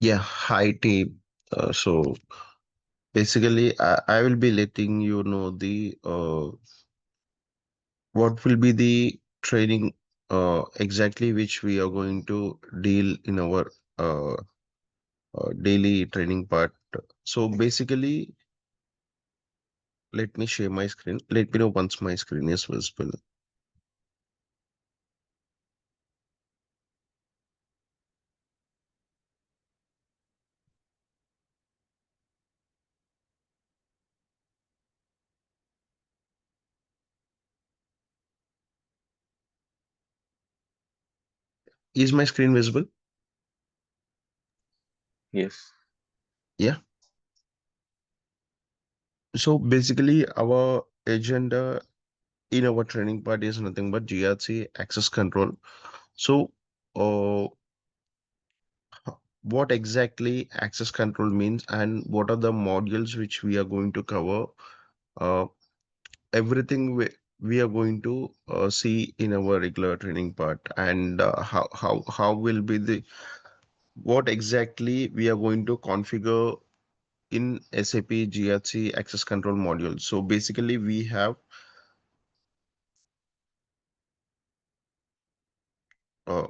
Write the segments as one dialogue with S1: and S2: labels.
S1: Yeah, hi team. So basically, I will be letting you know the what will be the training exactly which we are going to deal in our uh, daily training part. So basically, let me share my screen. Let me know once my screen is visible. Is my screen visible?
S2: Yes.
S1: Yeah. So basically, our agenda in our training part is nothing but GRC access control. So, what exactly access control means and what are the modules which we are going to cover. Uh, everything we are going to see in our regular training part and how will be the what exactly we are going to configure in SAP GRC access control module. So basically uh,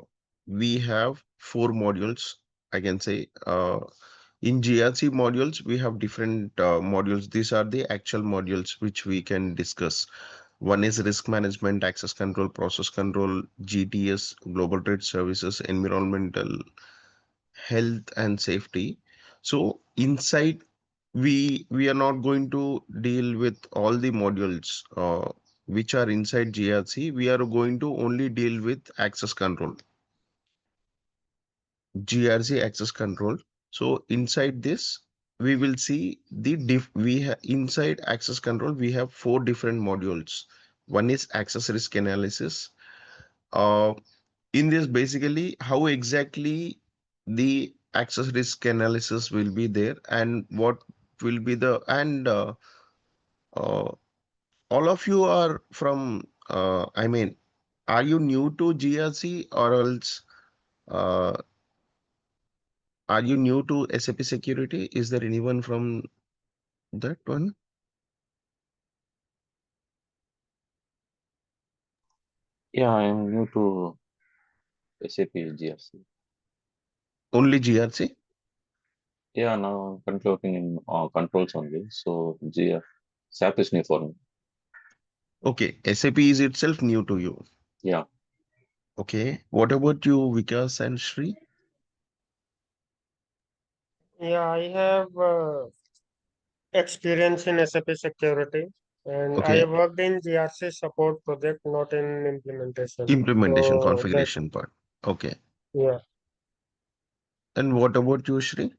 S1: we have four modules, I can say. In GRC modules, we have different modules. These are the actual modules which we can discuss. One is risk management, access control, process control, GTS, global trade services, environmental, health and safety. So inside, we are not going to deal with all the modules which are inside GRC. We are going to only deal with access control. GRC access control. So inside this, we will see the inside access control, we have four different modules. One is access risk analysis. Uh, in this, basically, how exactly the access risk analysis will be there and what will be the uh, all of you are from. I mean, are you new to GRC or else? Uh, Are you new to SAP security? Is there anyone from that one?
S2: Yeah, I am new to SAP GRC.
S1: Only GRC?
S2: Yeah, now I'm currently working in controls only. So GF SAP is new for me.
S1: Okay, SAP is itself new to you.
S2: Yeah.
S1: Okay, what about you, Vikas and Shri?
S3: Yeah, I have experience in SAP security, and I
S1: Okay,
S3: worked in GRC support project, not in implementation.
S1: implementation
S3: So that,
S1: configuration part. Okay,
S3: yeah,
S1: and what about you, Shri?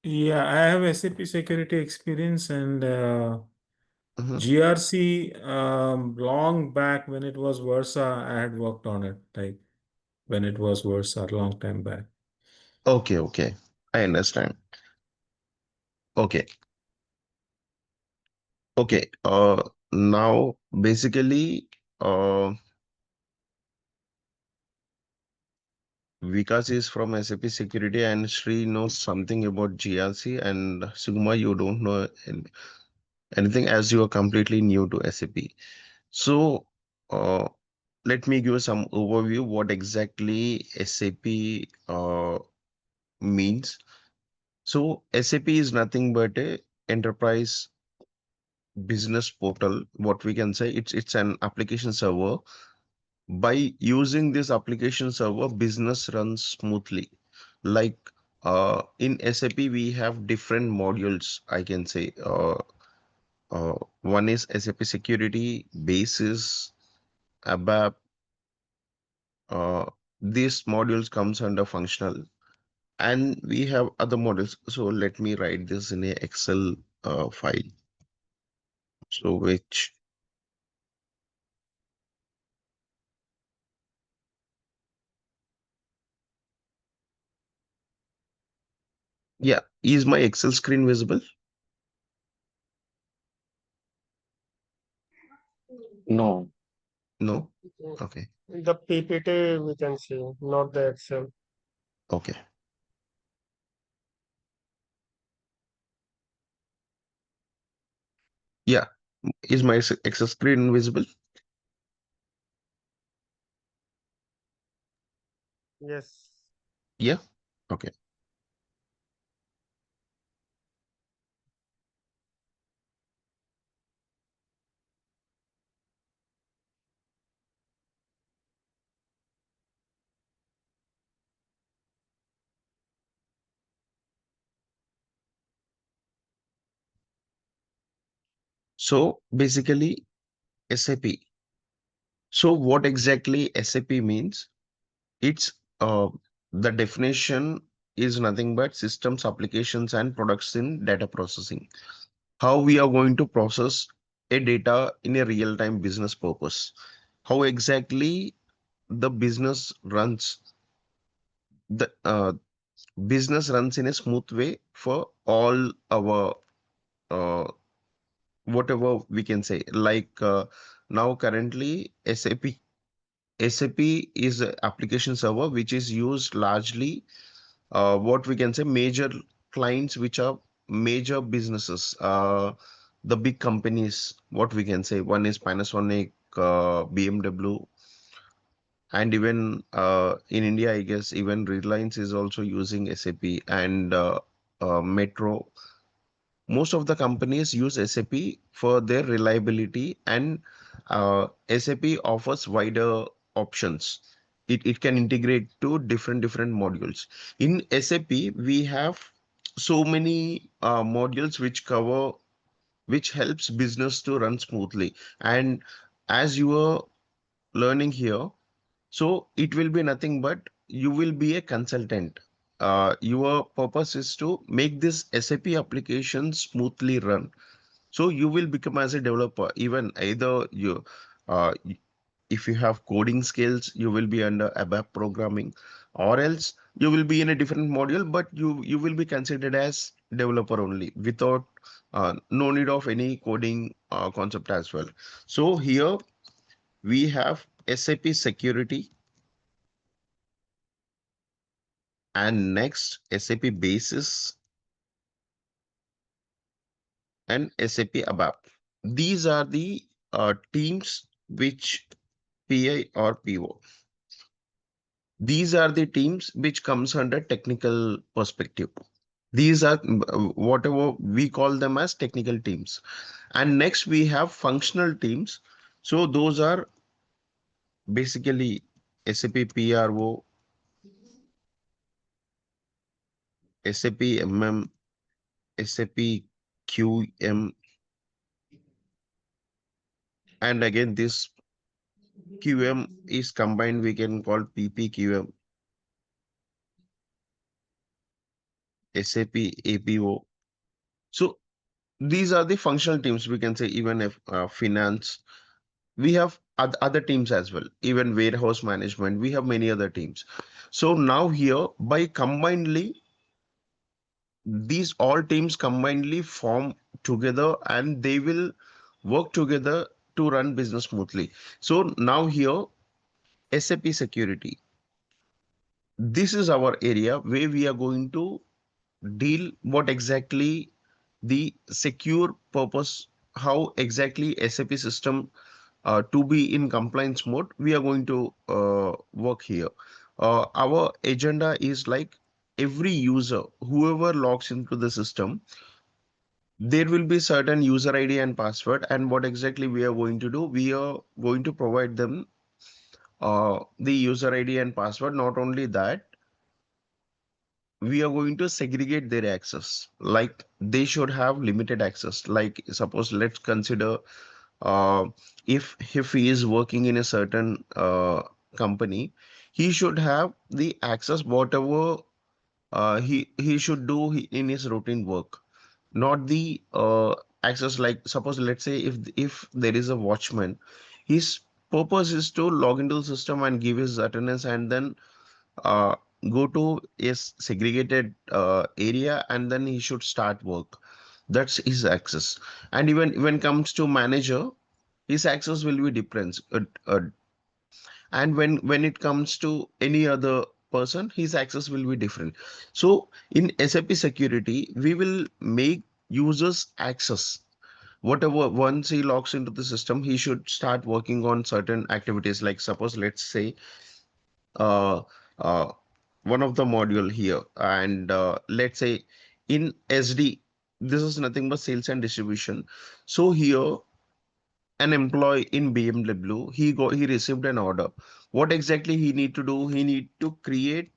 S4: Yeah, I have SAP security experience and
S1: Mhm.
S4: GRC long back when it was Versa, I had worked on it, like when it was Versa, long time back.
S1: Okay, okay, I understand. Okay, okay. Now basically, Vikas is from SAP security and Shri knows something about GRC and Sugma, you don't know anything as you are completely new to SAP. So, uh, let me give some overview what exactly SAP means. So, SAP is nothing but a enterprise business portal. What we can say, it's an application server. By using this application server, business runs smoothly. Like in SAP, we have different modules. I can say. One is SAP Security, Basis, ABAP. Uh, these modules comes under functional, and we have other modules. So let me write this in a Excel file. So which, yeah, is my Excel screen visible?
S2: No.
S1: No. Okay.
S3: the PPT we can see, not the Excel.
S1: Okay. Yeah. Is my access screen visible?
S3: Yes.
S1: Yeah. Okay. So basically SAP. So what exactly SAP means? It's the definition is nothing but systems, applications, and products in data processing. How we are going to process a data in a real-time business purpose. How exactly the the business runs in a smooth way for all our uh, whatever we can say. Like now currently SAP is a application server which is used largely what we can say major clients which are major businesses, the big companies, what we can say one is Panasonic, BMW, and even in India I guess even Reliance is also using SAP, and Metro. Most of the companies use SAP for their reliability, and SAP offers wider options. It can integrate to different modules. In SAP, we have so many modules which helps business to run smoothly. And as you are learning here, so it will be nothing but you will be a consultant. Your purpose is to make this SAP application smoothly run. So you will become as a developer. Even either uh, y- if you have coding skills, you will be under ABAP programming, or else you will be in a different module, but you will be considered as developer only without no need of any coding concept as well. So here we have SAP security, and next SAP basis and SAP ABAP. These are the teams which PI or PO. These are the teams which comes under technical perspective. These are whatever we call them as technical teams. And next we have functional teams. So those are basically SAP PRO, SAP MM, SAP QM, and again this QM is combined, we can call PPQM, SAP APO. So these are the functional teams, we can say. Even if finance, we have other teams as well, even warehouse management, we have many other teams. So now here by combinedly these all teams combinedly form together, and they will work together to run business smoothly. So now here SAP security, this is our area where we are going to deal what exactly the secure purpose, how exactly SAP system to be in compliance mode, we are going to work here. Our agenda is like every user, whoever logs into the system, there will be certain user ID and password. And what exactly we are going to do? We are going to provide them the user ID and password. Not only that, we are going to segregate their access. Like they should have limited access. Like suppose let's consider uh, if he is working in a certain company, he should have the access whatever he should do in his routine work, not the access. Like suppose let's say if there is a watchman, his purpose is to log into the system and give his attendance, and then uh, go to a segregated area, and then he should start work. That's his access. And even when it comes to manager, his access will be different. And when it comes to any other person, his access will be different. So in SAP security, we will make users access whatever, once he logs into the system, he should start working on certain activities. Like suppose, let's say, uh, uh, one of the module here, and let's say in SD, this is nothing but sales and distribution. So here, an employee in BMW, he received an order. What exactly he need to do? He need to create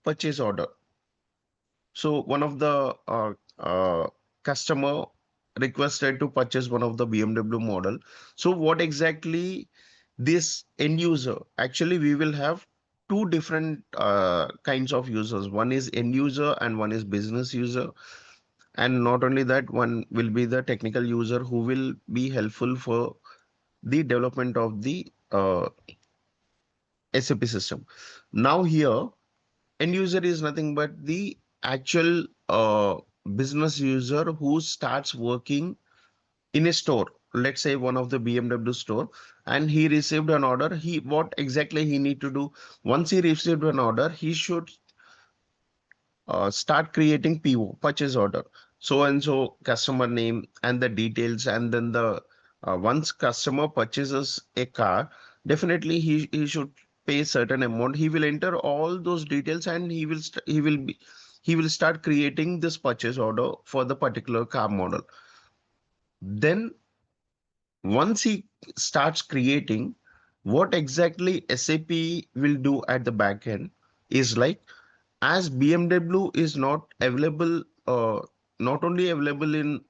S1: purchase order. So one of the customer requested to purchase one of the BMW model. So what exactly this end user? Actually, we will have two different kinds of users. One is end user and one is business user. And not only that, one will be the technical user who will be helpful for the development of the SAP system. Now here, end user is nothing but the actual business user who starts working in a store. Let's say one of the BMW store, and he received an order. He what exactly he need to do? Once he received an order, he should start creating PO, purchase order. So and so customer name and the details, and then the once customer purchases a car, definitely he should pay certain amount. He will enter all those details, and he will start creating this purchase order for the particular car model. Then once he starts creating, what exactly SAP will do at the back end is like, as BMW is not available, not only available in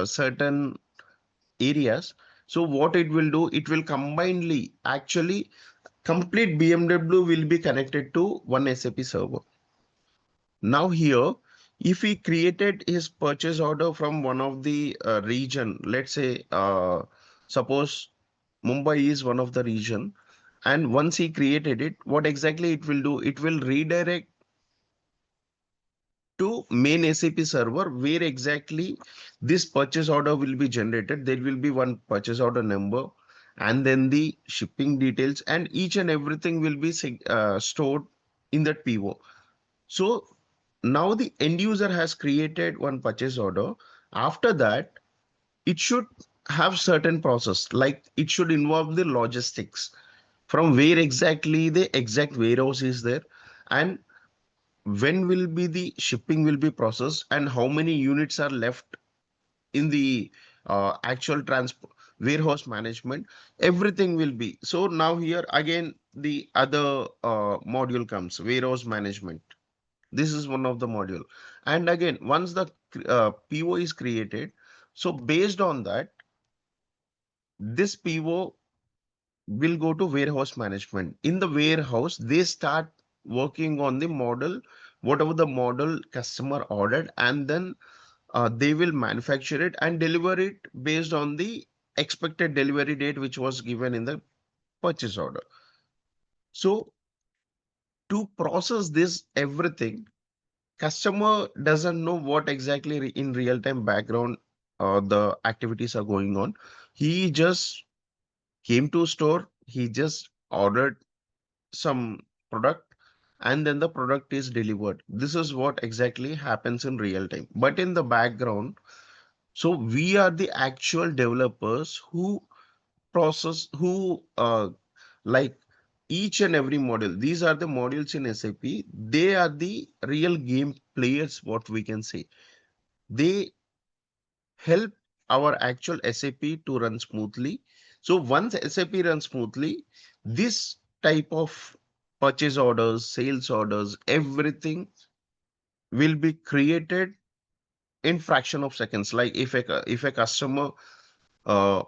S1: certain areas. So what it will do, it will combinedly, actually complete BMW will be connected to one SAP server. Now here, if he created his purchase order from one of the region, let's say, suppose Mumbai is one of the region, and once he created it, what exactly it will do, it will redirect to main SAP server, where exactly this purchase order will be generated. There will be one purchase order number, and then the shipping details, and each and everything will be stored in that PO. So now the end user has created one purchase order. After that, it should have certain process, like it should involve the logistics, from where exactly the exact warehouse is there, and when will be the shipping will be processed, and how many units are left in the actual transport warehouse management. Everything will be. So now here again the other module comes, warehouse management. This is one of the module. And again, once the PO is created, so based on that, this PO will go to warehouse management. In the warehouse, they start working on the model, whatever the model customer ordered, and then they will manufacture it and deliver it based on the expected delivery date which was given in the purchase order. So to process this everything, customer doesn't know what exactly in real time background the activities are going on. He just came to store, he just ordered some product, and then the product is delivered. This is what exactly happens in real time. But in the background, so we are the actual developers who process, who like each and every module. These are the modules in SAP. They are the real game players, what we can say. They help our actual SAP to run smoothly. So once SAP runs smoothly, this type of purchase orders, sales orders, everything will be created in fraction of seconds. Like if a customer uh,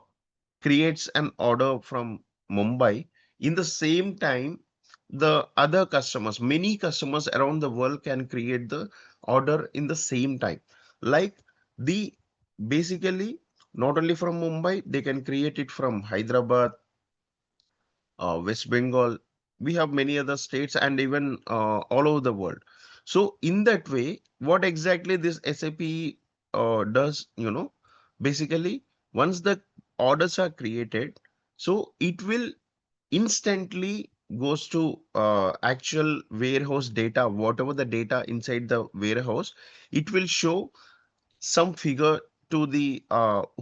S1: creates an order from Mumbai, in the same time, the other customers, many customers around the world can create the order in the same time. Like the basically, not only from Mumbai, they can create it from Hyderabad, West Bengal. We have many other states, and even all over the world. So in that way, what exactly this SAP does, basically once the orders are created, so it will instantly goes to actual warehouse data, whatever the data inside the warehouse, it will show some figure to the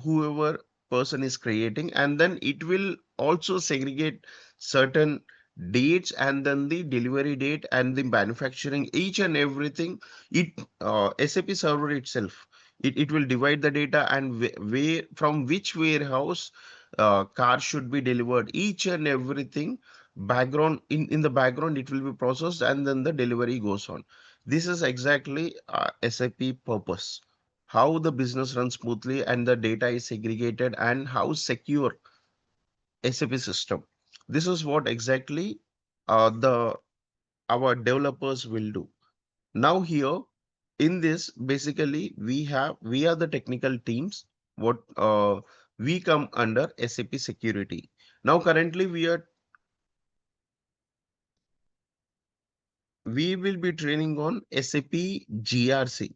S1: whoever person is creating, and then it will also segregate certain dates and then the delivery date and the manufacturing, each and everything. It SAP server itself, it will divide the data and where from which warehouse car should be delivered, each and everything. Background, in the background it will be processed and then the delivery goes on. This is exactly SAP purpose, how the business runs smoothly and the data is segregated and how secure SAP system. This is what exactly the our developers will do. Now here in this, basically we are the technical teams. What we come under SAP security. Now currently we will be training on SAP GRC.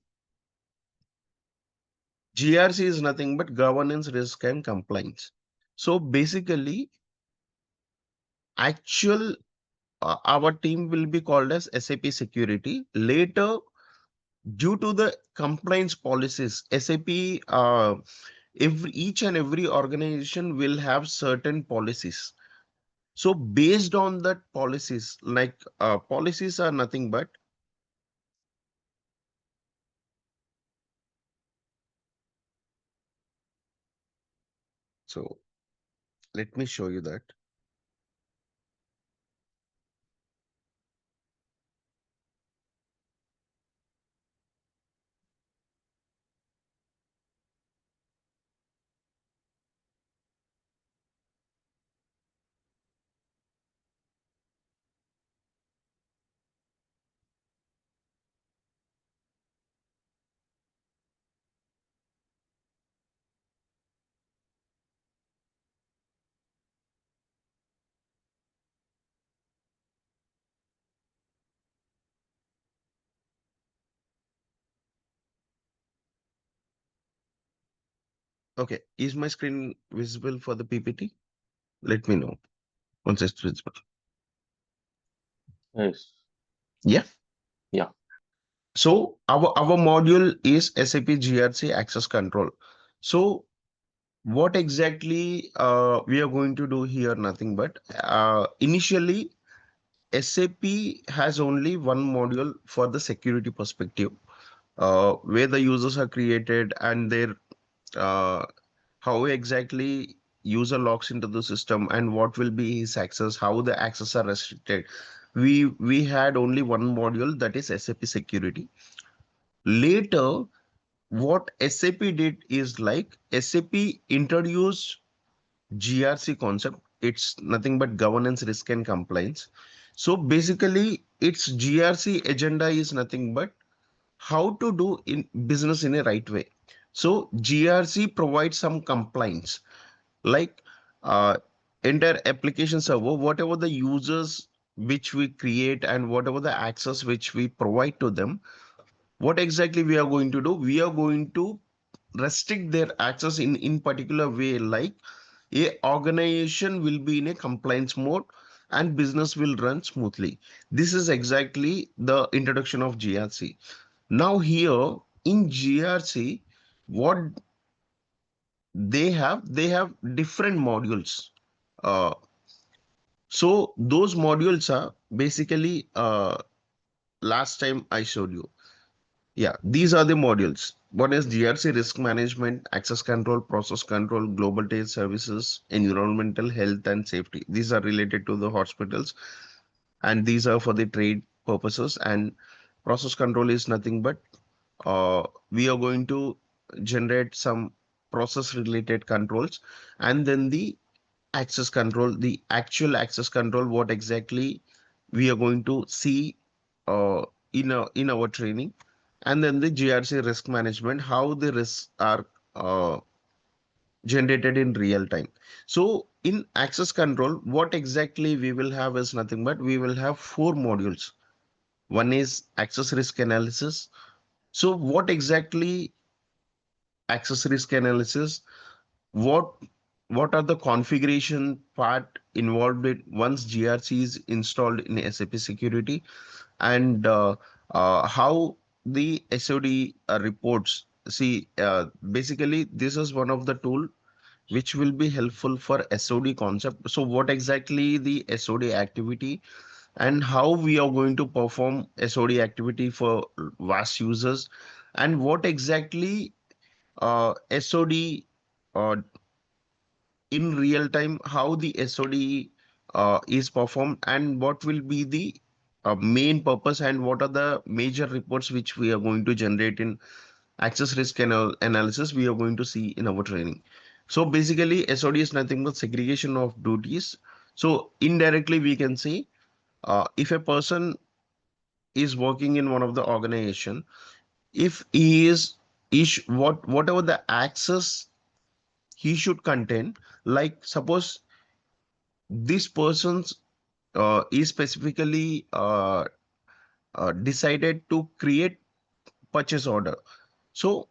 S1: GRC is nothing but governance, risk, and compliance. So basically, actual our team will be called as SAP security. Later, due to the compliance policies, SAP each and every organization will have certain policies. So based on that policies, like policies are nothing but, so let me show you that. Okay, is my screen visible for the PPT? Let me know once it's visible.
S2: Yes.
S1: Yeah.
S2: Yeah.
S1: So our module is SAP GRC access control. So what exactly we are going to do here? Nothing but initially SAP has only one module for the security perspective, where the users are created and their uh, how exactly user logs into the system and what will be his access, how the access are restricted. We had only one module, that is SAP security. Later, what SAP did is like SAP introduced GRC concept. It's nothing but governance, risk, and compliance. So basically, its GRC agenda is nothing but how to do in business in a right way. So GRC provides some compliance, like uh, entire application server, whatever the users which we create and whatever the access which we provide to them, what exactly we are going to do, we are going to restrict their access in particular way, like a organization will be in a compliance mode and business will run smoothly. This is exactly the introduction of GRC. Now here in GRC, what they have different modules. uh, so those modules are basically last time I showed you. Yeah, these are the modules. One is GRC risk management, access control, process control, global trade services, environmental health and safety. These are related to the hospitals and these are for the trade purposes. And process control is nothing but we are going to generate some process related controls. And then the access control, the actual access control, what exactly we are going to see in our training. And then the GRC risk management, how the risks are uh, generated in real time. So in access control, what exactly we will have is nothing but we will have four modules. One is access risk analysis. So what exactly access risk analysis? What what are the configuration part involved in once GRC is installed in SAP security, and how the SOD reports see, basically, this is one of the tool which will be helpful for SOD concept. So what exactly the SOD activity and how we are going to perform SOD activity for vast users, and what exactly SOD uh, in real time, how the SOD is performed, and what will be the main purpose, and what are the major reports which we are going to generate in access risk analysis we are going to see in our training. So basically, SOD is nothing but segregation of duties. So indirectly, we can say if a person is working in one of the organization, if he is whatever the access he should contain, like suppose this person's is specifically decided to create purchase order. So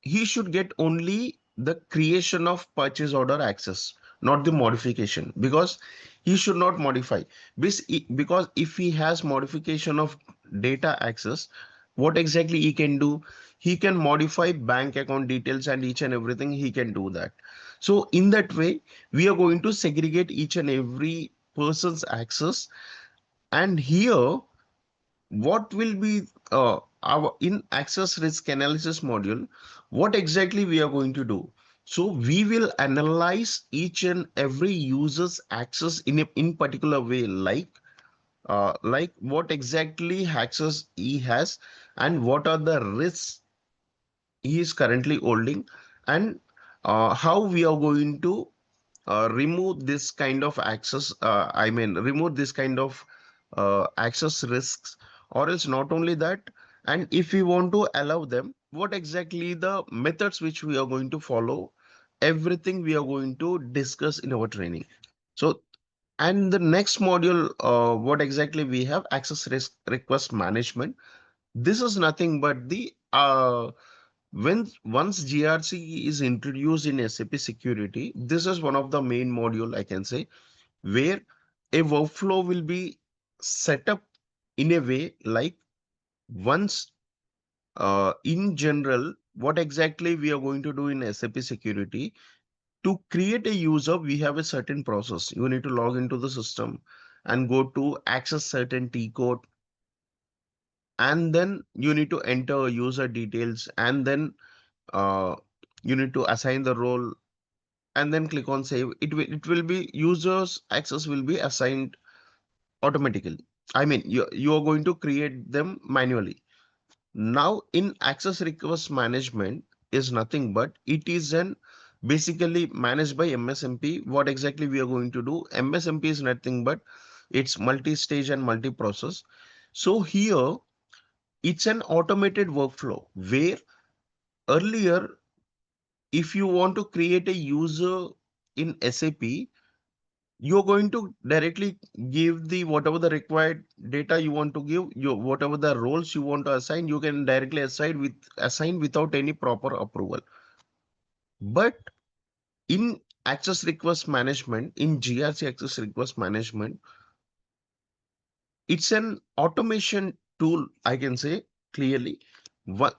S1: he should get only the creation of purchase order access, not the modification, because he should not modify. Because if he has modification of data access, what exactly he can do? He can modify bank account details and each and everything, he can do that. So in that way, we are going to segregate each and every person's access. And here, what will be our in access risk analysis module, what exactly we are going to do? So we will analyze each and every user's access in a in particular way, like what exactly access he has, and what are the risks he is currently holding, and how we are going to remove this kind of access, I mean remove this kind of access risks, or else not only that, and if we want to allow them, what exactly the methods which we are going to follow, everything we are going to discuss in our training. So, and the next module, what exactly we have, access risk request management. This is nothing but the when once GRC is introduced in SAP security, this is one of the main module, I can say, where a workflow will be set up in a way like once in general, what exactly we are going to do in SAP security. To create a user, we have a certain process. You need to log into the system and go to access certain T code, and then you need to enter user details, and then uh, you need to assign the role, and then click on save. It will be users access will be assigned automatically. I mean, you are going to create them manually. Now in access request management is nothing but it is an basically managed by MSMP. What exactly we are going to do? MSMP is nothing but it's multi-stage and multi-process. So here it's an automated workflow where earlier, if you want to create a user in SAP, you're going to directly give the whatever the required data you want to give, your whatever the roles you want to assign, you can directly assign without any proper approval. But in access request management, in GRC access request management, it's an automation tool, I can say clearly. What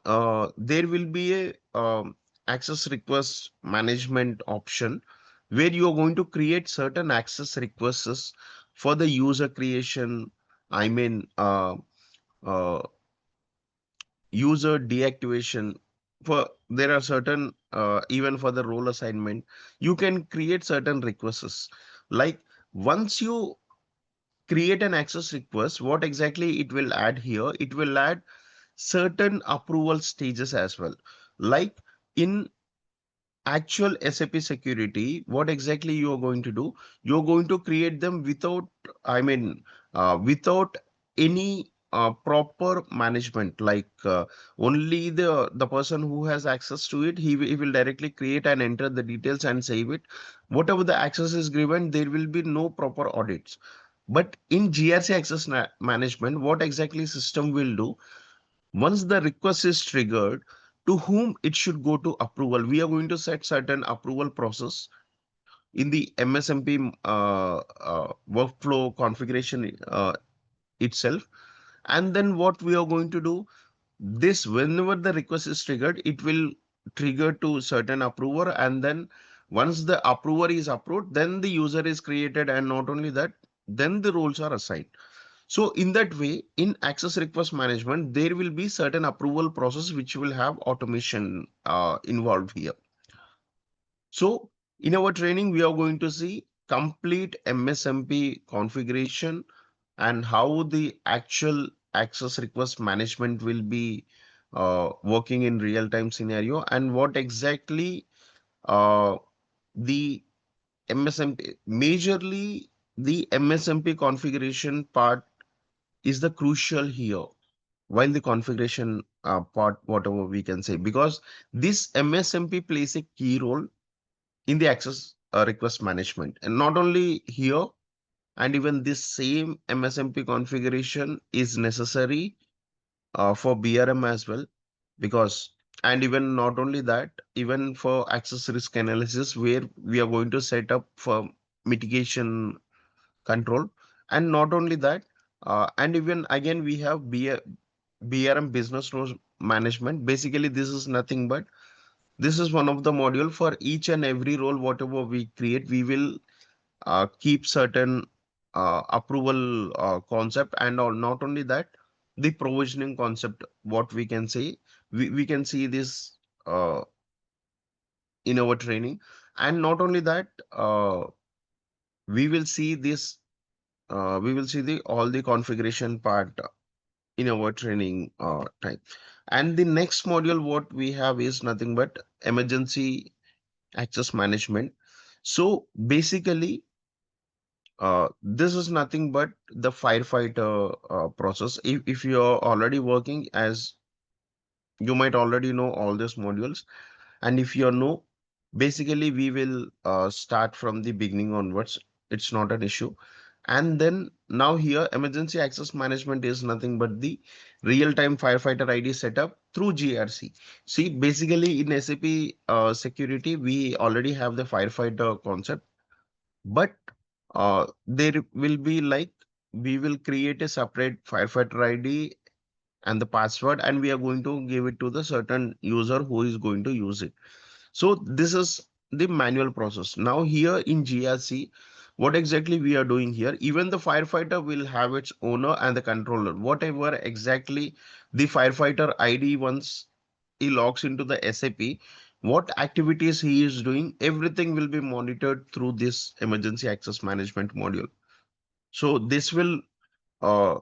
S1: there will be a access request management option where you are going to create certain access requests for the user creation. I mean, uh, user deactivation. For there are certain even for the role assignment, you can create certain requests. Like once you create an access request, what exactly it will add here? It will add certain approval stages as well. Like in actual SAP security, what exactly you are going to do? You're going to create them without, I mean, without any proper management. Like only the person who has access to it, he will directly create and enter the details and save it. Whatever the access is given, there will be no proper audits. But in GRC access management, what exactly system will do? Once the request is triggered, to whom it should go to approval, we are going to set certain approval process in the MSMP workflow configuration itself. And then what we are going to do? this, whenever the request is triggered, it will trigger to certain approver, and then once the approver is approved, then the user is created, and not only that, then the roles are assigned. So in that way, in access request management, there will be certain approval process which will have automation involved here. So in our training, we are going to see complete MSMP configuration and how the actual access request management will be working in real time scenario, and what exactly uh, the MSMP, majorly the MSMP configuration part is the crucial here, while the configuration part, whatever we can say, because this MSMP plays a key role in the access request management, and not only here, and even this same MSMP configuration is necessary for BRM as well, because, and even not only that, even for access risk analysis, where we are going to set up for mitigation control, and not only that, and even again we have BRM business rules management. Basically, this is nothing but this is one of the module for each and every role whatever we create. We will keep certain approval concept, and not only that, the provisioning concept, what we can say, we can see this uh, in our training, and not only that, we will see this we will see the all the configuration part in our training time. And the next module what we have is nothing but emergency access management. So basically, this is nothing but the firefighter process. If you're already working, as you might already know all these modules, and if you know, basically we will start from the beginning onwards. It's not an issue. And then now here, emergency access management is nothing but the real-time firefighter ID setup through GRC. See, basically in SAP security, we already have the firefighter concept, but there will be like, we will create a separate firefighter ID and the password, and we are going to give it to the certain user who is going to use it. So this is the manual process. Now here in GRC, what exactly we are doing here, even the firefighter will have its owner and the controller. Whatever exactly the firefighter ID, once he logs into the SAP, what activities he is doing, everything will be monitored through this emergency access management module. So this will uh,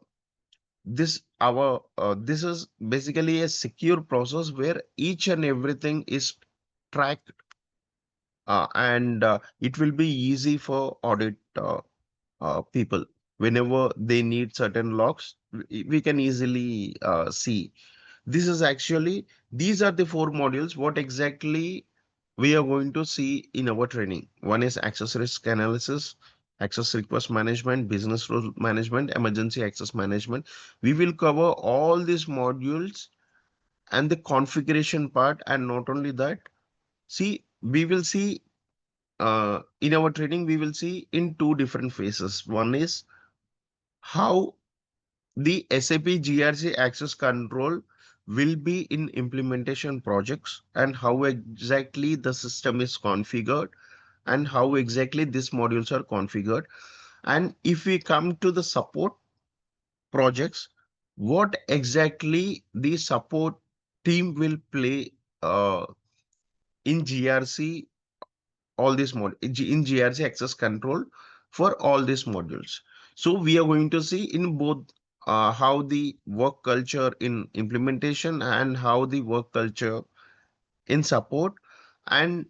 S1: this is basically a secure process where each and everything is tracked, and it will be easy for audit people. Whenever they need certain logs, we can easily see. This is actually, these are the four modules what exactly we are going to see in our training. One is access risk analysis, access request management, business rule management, emergency access management. We will cover all these modules and the configuration part, and not only that, see, we will see in our training, we will see in two different phases. One is how the SAP GRC access control will be in implementation projects, and how exactly the system is configured, and how exactly these modules are configured. And if we come to the support projects, what exactly the support team will play in GRC, all these mod in GRC access control for all these modules. So we are going to see in both how the work culture in implementation and how the work culture in support. And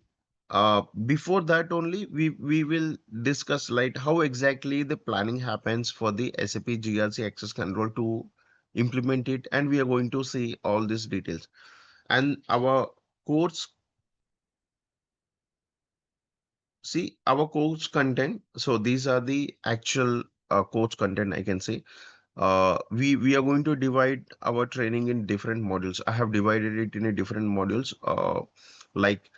S1: before that only, we will discuss like how exactly the planning happens for the SAP GRC access control to implement it, and we are going to see all these details. And our course, see our course content. So these are the actual course content, I can say. We are going to divide our training in different modules. I have divided it in a different modules. Like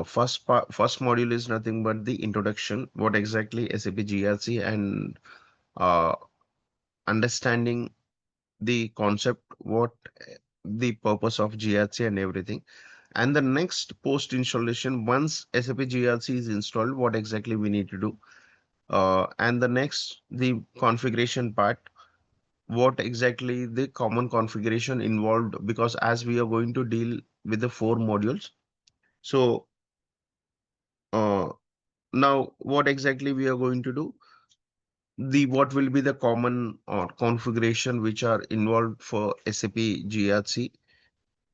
S1: first module is nothing but the introduction, what exactly SAP GRC, and uh, understanding the concept, what the purpose of GRC and everything. And the next post installation, once SAP GRC is installed, what exactly we need to do. And the next, the configuration part, what exactly the common configuration involved, because as we are going to deal with the four modules. So uh, now what exactly we are going to do, the what will be the common configuration which are involved for SAP GRC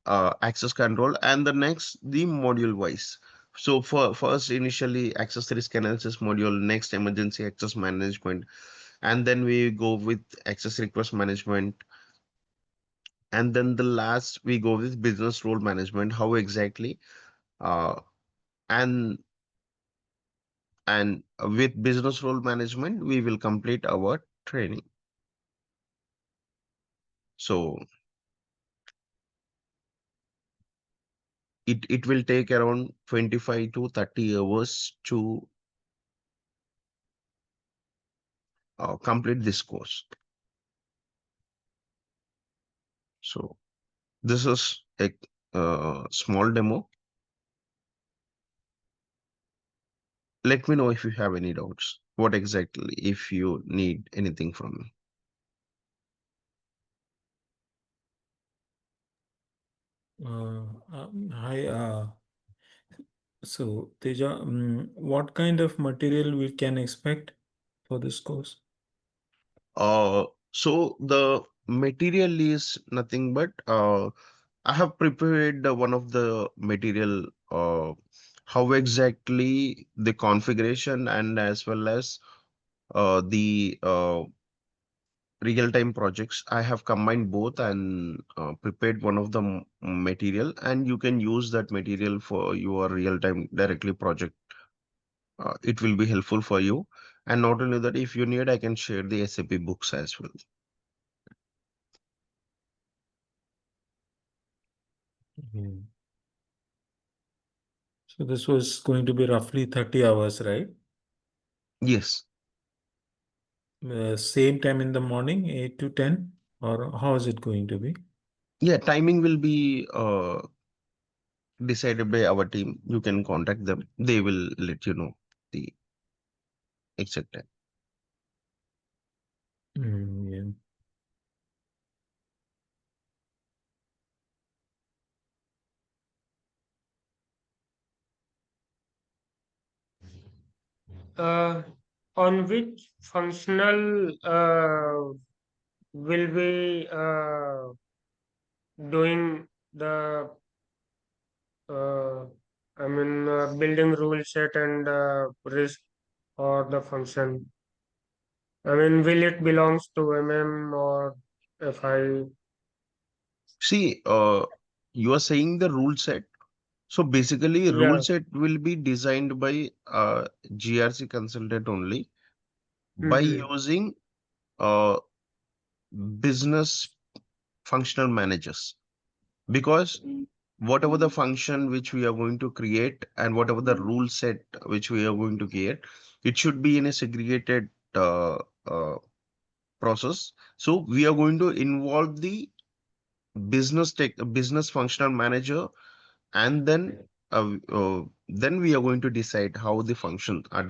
S1: access control, and the next the module wise. So for first initially access risk analysis module, next emergency access management, and then we go with access request management, and then the last we go with business role management, how exactly uh, and with business role management we will complete our training. So it will take around 25 to 30 hours to complete this course. So this is a small demo. Let me know if you have any doubts. What exactly, if you need anything from me.
S4: Hi, so Teja, what kind of material we can expect for this course?
S1: So the material is nothing but I have prepared one of the material, how exactly the configuration and as well as the real-time projects. I have combined both and prepared one of the material, and you can use that material for your real-time directly project. It will be helpful for you. And not only that, if you need, I can share the SAP books as well.
S4: Mhm. So this was going to be roughly 30 hours, right?
S1: Yes.
S4: Same time in the morning, 8 to 10, or how is it going to be?
S1: Yeah, timing will be decided by our team. You can contact them. They will let you know the exact time.
S4: Yeah.
S3: Uh, on which functional will be doing the uh, building rule set and risk or the function? I mean, will it belongs to or FI?
S1: See, you are saying the rule set. So basically, rule
S3: Yeah.
S1: set will be designed by GRC consultant only by
S3: Mm-hmm.
S1: using uh, business functional managers, because whatever the function which we are going to create and whatever the rule set which we are going to create, it should be in a segregated uh, uh, process. So we are going to involve the business functional manager, and then we are going to decide how the functions are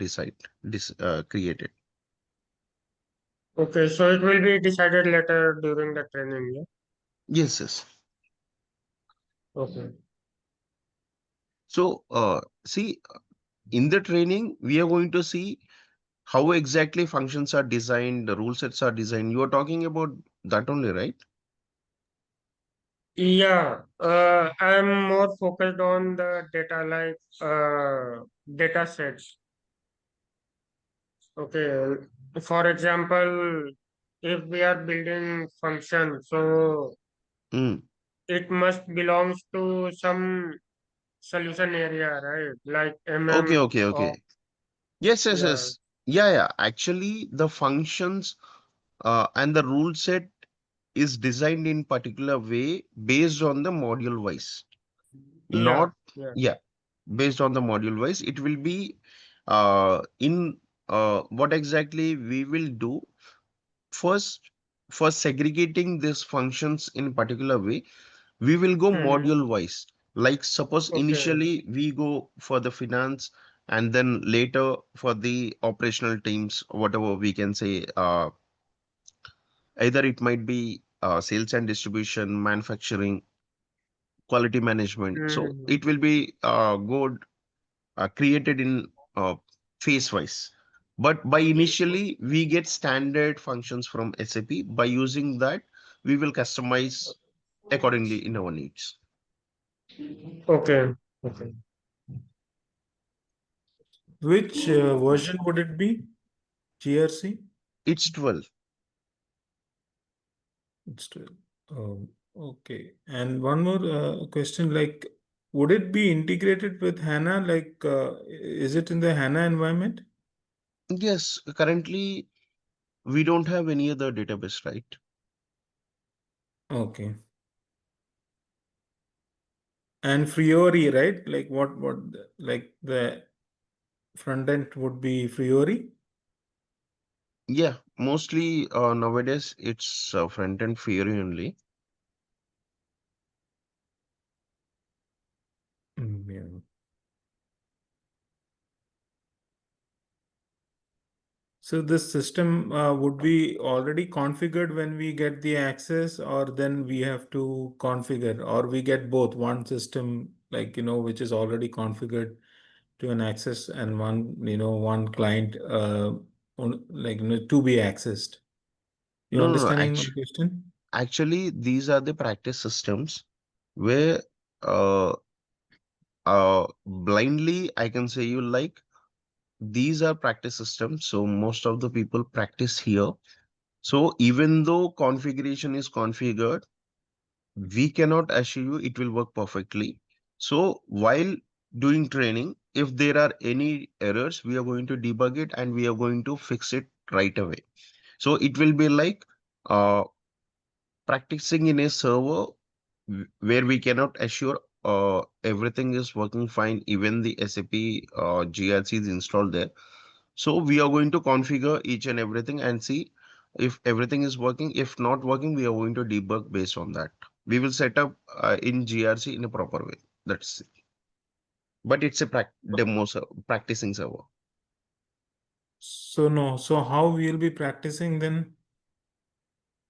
S1: created.
S3: Okay, so it will be decided later during the training, yeah?
S1: Yes, yes.
S3: Okay.
S1: So see, in the training we are going to see how exactly functions are designed, the rule sets are designed. You are talking about that only, right?
S3: Yeah, I'm more focused on the data like data sets. Okay, for example, if we are building function, so
S1: Mm.
S3: it must belongs to some solution area, right? Like
S1: Okay,
S3: MM
S1: okay,
S3: or
S1: okay. Yes, yes,
S3: yeah.
S1: yes. Yeah, yeah. Actually, the functions and the rule set is designed in particular way based on the module wise.
S3: Yeah,
S1: Not,
S3: yeah.
S1: yeah, based on the module wise. It will be in what exactly we will do first for segregating these functions in particular way. We will go
S3: Hmm.
S1: module wise. Like suppose
S3: Okay.
S1: initially we go for the finance, and then later for the operational teams, whatever we can say, either it might be sales and distribution, manufacturing, quality management. So
S3: Hmm.
S1: it will be good created in phase wise. But by initially we get standard functions from SAP. By using that, we will customize accordingly in our needs.
S3: Okay. Okay.
S4: Which version would it be? GRC?
S1: It's 12.
S4: It's 12. Okay. And one more question, like, would it be integrated with HANA? Like, is it in the HANA environment?
S1: Yes, currently we don't have any other database, right?
S4: Okay. And Fiori, right? Like like the front end would be Fiori?
S1: Yeah, mostly nowadays it's front-end Fiori only.
S4: Yeah. So this system would be already configured when we get the access, or then we have to configure, or we get both one system, like, which is already configured to an access, and one, one client, like, to be accessed. You
S1: No, no, no.
S4: understanding my question?
S1: Actually, these are the practice systems where uh, blindly I can say you like these are practice systems. So most of the people practice here. So even though configuration is configured, we cannot assure you it will work perfectly. So while doing training, if there are any errors, we are going to debug it and we are going to fix it right away. So it will be like uh, practicing in a server where we cannot assure everything is working fine, even the SAP GRC is installed there. So we are going to configure each and everything and see if everything is working. If not working, we are going to debug based on that. We will set up in GRC in a proper way. That's it. But it's a demo practicing server.
S4: So no, so how we'll be practicing then?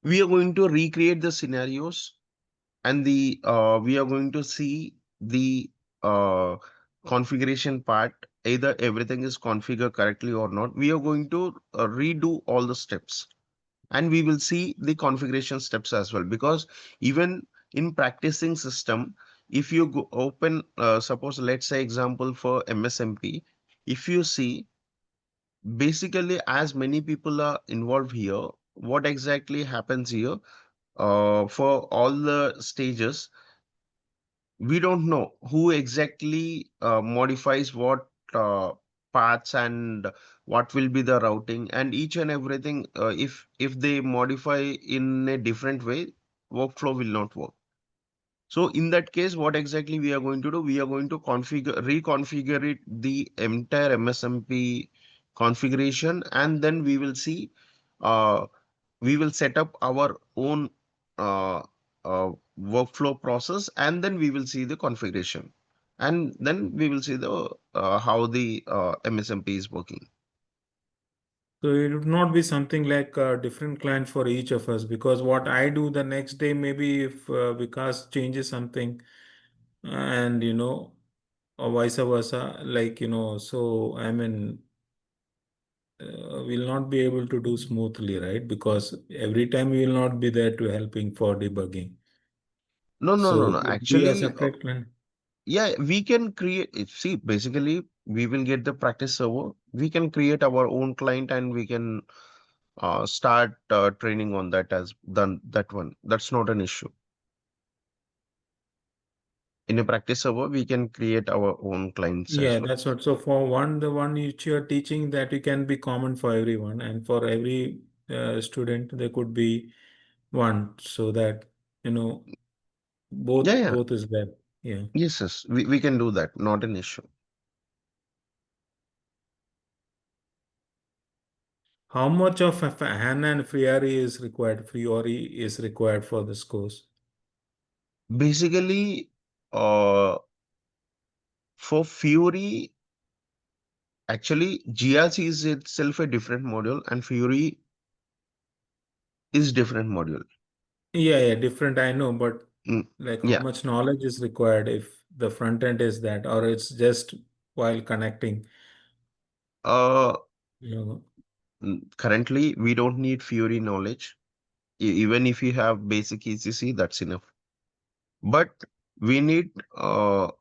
S1: We are going to recreate the scenarios, and the we are going to see the uh, configuration part, either everything is configured correctly or not. We are going to redo all the steps, and we will see the configuration steps as well, because even in practicing system, if you go open suppose let's say example for MSMP, if you see basically as many people are involved here, what exactly happens here, for all the stages, we don't know who exactly modifies what paths, and what will be the routing and each and everything. If they modify in a different way, workflow will not work. So in that case, what exactly we are going to do, we are going to reconfigure it, the entire MSMP configuration, and then we will see, uh, we will set up our own uh, workflow process, and then we will see the configuration, and then we will see the how the MSMP is working.
S4: So it would not be something like a different client for each of us, because what I do the next day, maybe if Vikas changes something, and or vice versa, like, so I mean, we'll not be able to do smoothly, right? Because every time we will not be there to helping for debugging.
S1: No, no,
S4: So
S1: no,
S4: it
S1: no.
S4: would be a
S1: Actually,
S4: separate client.
S1: yeah, we can create see, basically we will get the practice server, we can create our own client, and we can start training on that as done that one. That's not an issue. In a practice server, we can create our own clients
S4: Yeah,
S1: as well.
S4: that's what. So for one, the one which you are teaching, that it can be common for everyone, and for every student, there could be one, so that you know
S1: Yeah,
S4: both
S1: yeah.
S4: both is there. Yeah.
S1: Yes, yes. We can do that. Not an issue.
S4: How much of HANA and Fiori is required? Fiori is required for this course.
S1: Basically, uh, for Fury, actually, GRC is itself a different module, and Fury is different module.
S4: Yeah, different. I know, but
S1: Mm,
S4: like how
S1: yeah.
S4: much knowledge is required if the front end is that, or it's just while connecting,
S1: Uh,
S4: you know.
S1: Currently, we don't need Fury knowledge. Even if you have basic ECC, that's enough. But we need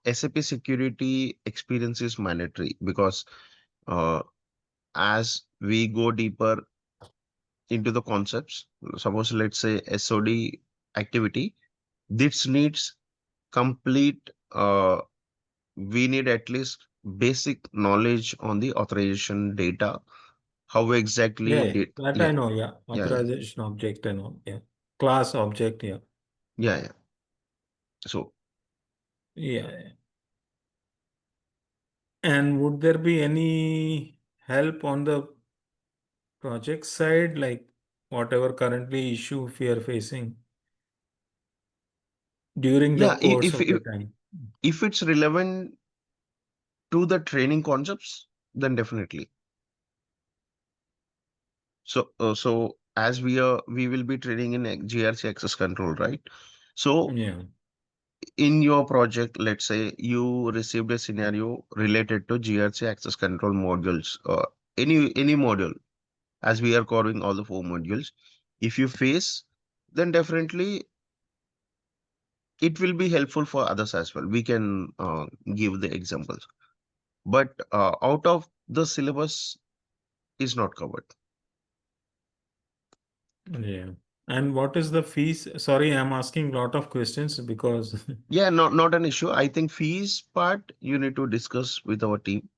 S1: SAP security experience is mandatory because uh, as we go deeper into the concepts, suppose let's say SOD activity, this needs complete. We need at least basic knowledge on the authorization data. How exactly
S4: Yeah,
S1: did?
S4: that I
S1: Yeah,
S4: know. Yeah,
S1: yeah, yeah,
S4: authorization object and all. Yeah, class object. Yeah,
S1: yeah, yeah. So
S4: yeah. And would there be any help on the project side, like whatever currently issue we are facing during the
S1: yeah,
S4: course of the time?
S1: if it's relevant to the training concepts, then definitely. So as we will be training in GRC access control, right? So
S4: Yeah.
S1: in your project, let's say you received a scenario related to GRC access control modules, any module, as we are covering all the four modules. If you face, then definitely it will be helpful for others as well. We can give the examples, but out of the syllabus is not covered.
S4: Yeah. And what is the fees? Sorry, I'm asking a lot of questions because
S1: Yeah, not an issue. I think fees part you need to discuss with our team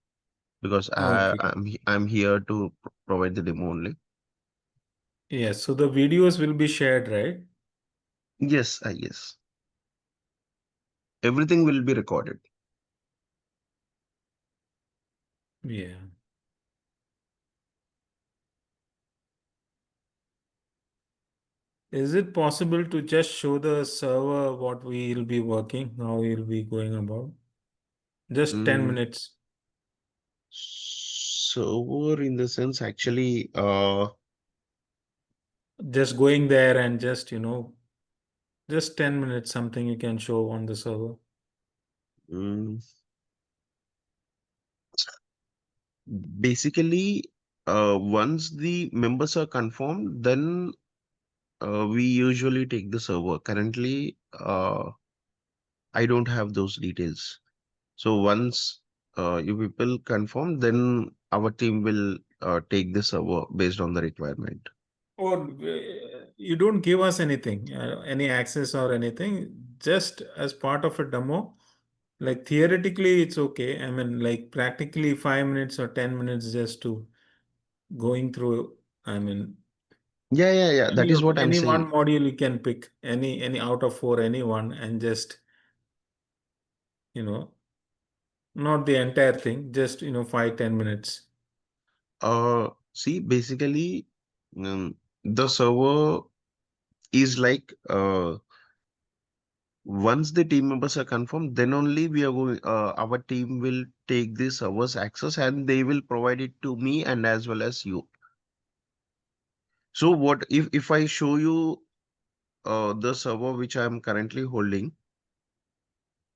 S1: because
S4: okay.
S1: I'm here to provide the demo only.
S4: Yes, so the videos will be shared, right?
S1: Yes, I guess everything will be recorded.
S4: Yeah. Is it possible to just show the server what we will be working, how we'll be going about? Just 10
S1: Mm,
S4: minutes.
S1: server in the sense actually,
S4: Just going there and just 10 minutes, something you can show on the server.
S1: mm, basically, once the members are confirmed, then we usually take the server. Currently, I don't have those details. So once you people confirm, then our team will take the server based on the requirement.
S4: Or you don't give us anything, any access or anything, just as part of a demo. Like theoretically, it's okay. I mean, like practically 5 minutes or 10 minutes just to going through. I mean,
S1: Yeah, yeah, yeah. That is what I'm
S4: any one
S1: saying.
S4: module you can pick, any out of four, any one, and just, you know, not the entire thing, just 5-10 minutes.
S1: See, basically, the server is like once the team members are confirmed, then only we are going. Our team will take the server's access and they will provide it to me and as well as you. So what if I show you the server which I am currently holding?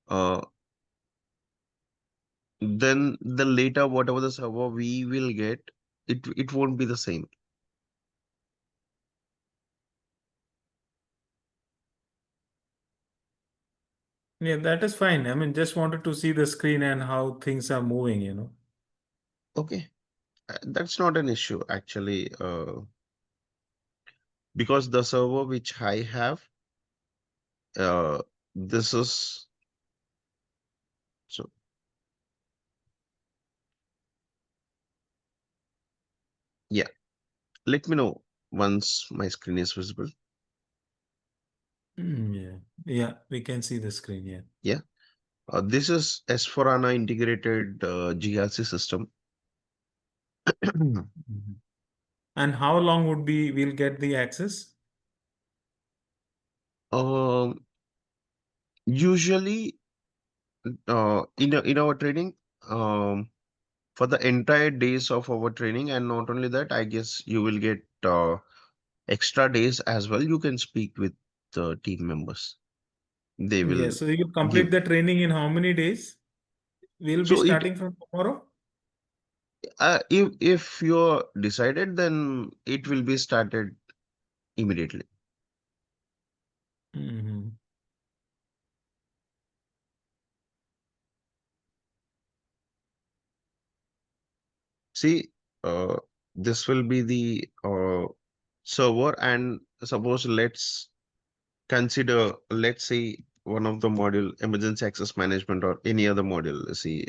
S1: Uh, then the later whatever the server we will get, it won't be the same.
S4: Yeah, that is fine. I mean, just wanted to see the screen and how things are moving.
S1: Okay, that's not an issue actually, because the server which I have, uh, this is so yeah. Let me know once my screen is visible.
S4: Yeah. Yeah, we can see the screen. Yeah.
S1: Yeah, this is S4HANA integrated GRC system.
S4: Mhm. And how long would be we'll get the access?
S1: um, Usually, in our training, um, for the entire days of our training, and not only that, I guess you will get extra days as well. You can speak with the team members. They will
S4: Yeah, so you
S1: give.
S4: complete the training in how many days? We'll be
S1: So it
S4: starting from tomorrow?
S1: if you're decided, then it will be started immediately.
S4: Hmm.
S1: See, this will be the server, and suppose let's say one of the module, emergency access management, or any other module. See,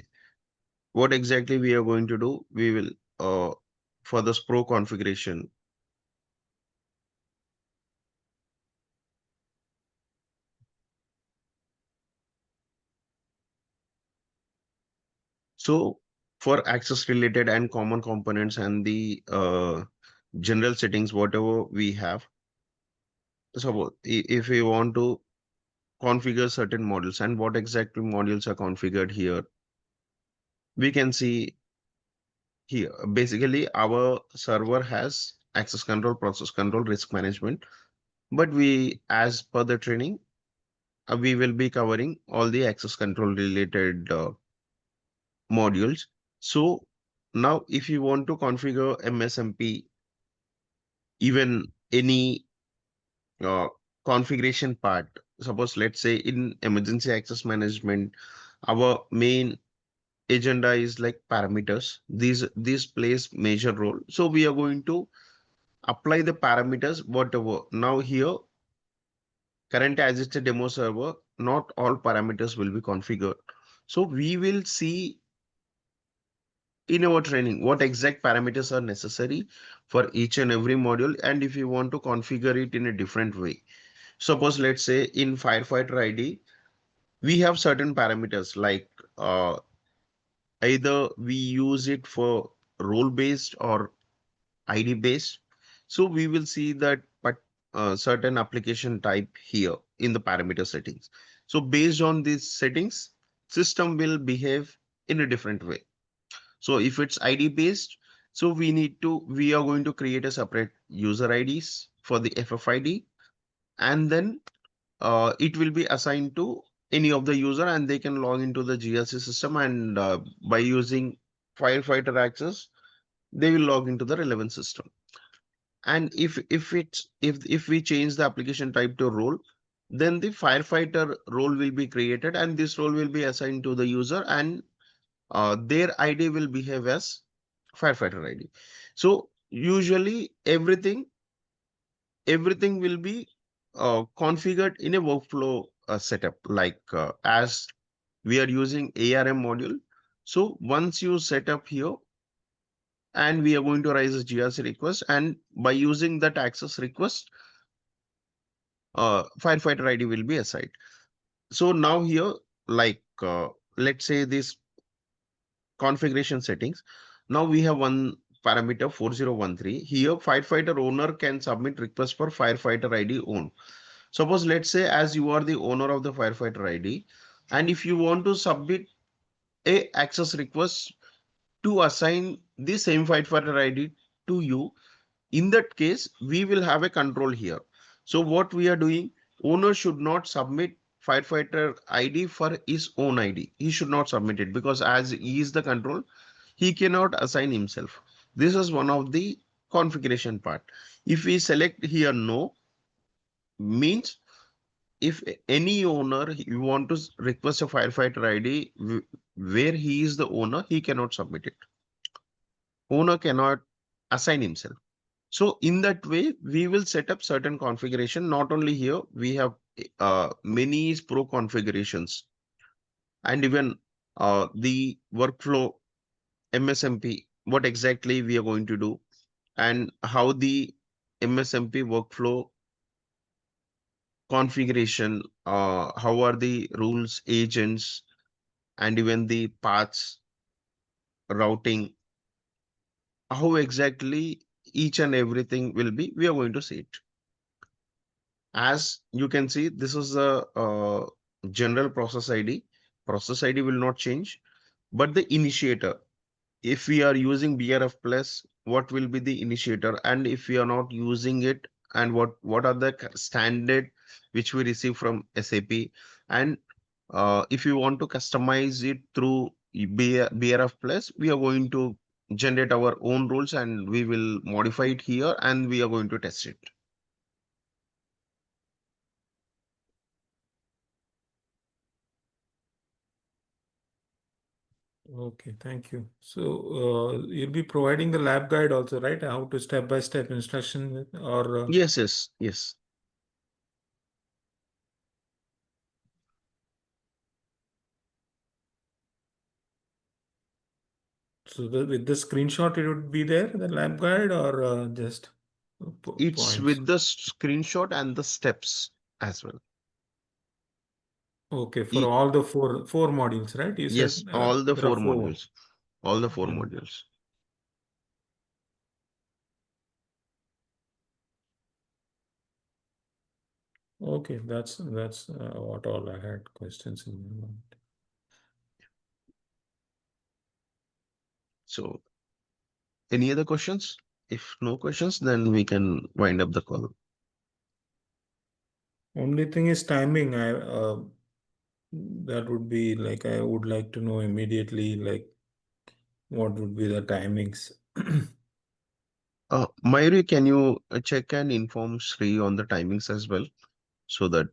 S1: what exactly we are going to do? We will for this pro configuration. So for access related and common components and the general settings, whatever we have. Suppose if we want to configure certain modules and what exactly modules are configured here, we can see here. Basically, our server has access control, process control, risk management, but we, as per the training, we will be covering all the access control related modules. So now if you want to configure MSMP, even any uh, configuration part, suppose let's say in emergency access management, our main agenda is like parameters. These plays major role. So we are going to apply the parameters whatever. Now here, current as it's a demo server, not all parameters will be configured. So we will see in our training what exact parameters are necessary for each and every module, and if you want to configure it in a different way. Suppose let's say in firefighter ID, we have certain parameters like either we use it for role based or ID based. So we will see that but certain application type here in the parameter settings. So based on these settings, system will behave in a different way. So if it's ID based, so we are going to create a separate user IDs for the FFID, and then it will be assigned to any of the user, and they can log into the GRC system, and by using firefighter access, they will log into the relevant system. And if we change the application type to role, then the firefighter role will be created, and this role will be assigned to the user, and their ID will behave as firefighter ID. So usually everything will be configured in a workflow setup, like as we are using ARM module. So once you set up here, and we are going to raise a GRC request, and by using that access request, firefighter ID will be assigned. So now here, like let's say this configuration settings. Now we have one parameter 4013. Here, firefighter owner can submit request for firefighter ID own. Suppose let's say as you are the owner of the firefighter ID, and if you want to submit a access request to assign the same firefighter ID to you, in that case, we will have a control here. So what we are doing, owner should not submit firefighter ID for his own ID. He should not submit it because as he is the control, he cannot assign himself. This is one of the configuration part. If we select here no, means if any owner you want to request a firefighter ID where he is the owner, he cannot submit it. Owner cannot assign himself. So in that way, we will set up certain configuration. Not only here, we have many pro configurations, and even the workflow MSMP, what exactly we are going to do, and how the MSMP workflow configuration, how are the rules, agents, and even the paths, routing, how exactly each and everything will be, we are going to see it. As you can see, this is the general process ID will not change, but the initiator, if we are using BRF plus, what will be the initiator, and if we are not using it, and what are the standard which we receive from SAP, and if you want to customize it through BRF plus, we are going to generate our own rules and we will modify it here and we are going to test it.
S4: Okay, thank you. So you'll be providing the lab guide also, right? How to step-by-step instruction or
S1: Yes.
S4: so with the screenshot it would be there, the lab guide, or just
S1: It's
S4: points?
S1: with the screenshot and the steps as well.
S4: Okay, for
S1: E-
S4: all the four modules, right? You said
S1: yes, all the
S4: there are
S1: four
S4: four.
S1: modules. All the four
S4: Mm.
S1: modules.
S4: Okay, that's what all I had questions in my mind.
S1: So, any other questions? If no questions, then we can wind up the call.
S4: Only thing is timing. That would be like I would like to know immediately, like what would be the timings.
S1: Mayuri, can you check and inform Sri on the timings as well, so that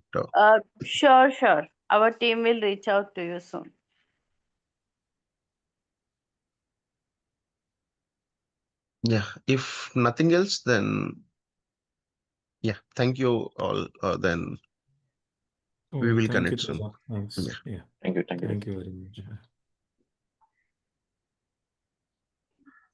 S5: Sure, sure. Our team will reach out to you soon.
S1: yeah, if nothing else, then yeah, thank you all. Then we
S4: Oh,
S1: will
S4: thank you,
S1: connect soon.
S4: Tushar. Thanks.
S1: Yeah.
S4: Yeah,
S2: Thank you.
S4: thank you very much.